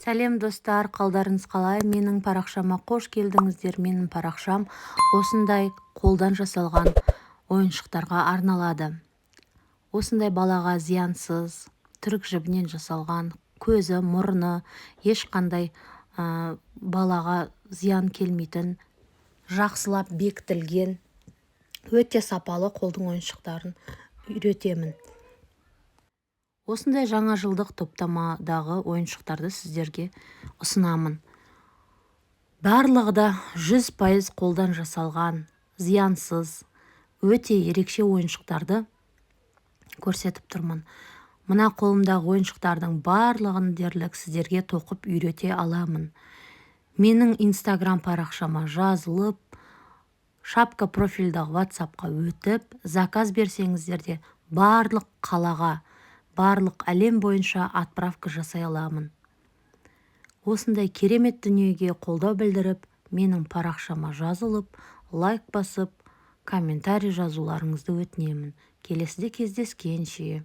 Сәлем достар, қалдарыңыз қалай? Менің парақшама қош келдіңіздер. Менің парақшам осындай қолдан жасалған ойыншықтарға арналады. Осындай балаға зиянсыз, түрік жібінен жасалған, көзі, мұрны, ешқандай балаға зиян келмейтін, жақсылап бекітілген, өте сапалы қолдың ойыншықтарын үйретемін. Осындай жаңа жылдық топтамадағы ойыншықтарды сіздерге ұсынамын. Барлығы да 100% қолдан жасалған, зиянсыз, өте ерекше ойыншықтарды көрсетіп тұрмын. Мына қолымдағы ойыншықтардың барлығын дерлік сіздерге тоқып үйрете аламын. Менің инстаграм парақшама жазылып, шапка профильдағы WhatsAppқа өтіп, заказ берсеңіздер де барлық қалаға, барлық әлем бойынша отправка жасай аламын. Осындай керемет дүниеге қолдау білдіріп, менің парақшама жазылып, лайк басып, комментарий жазуларыңызды өтінемін. Келесіде кездескенше.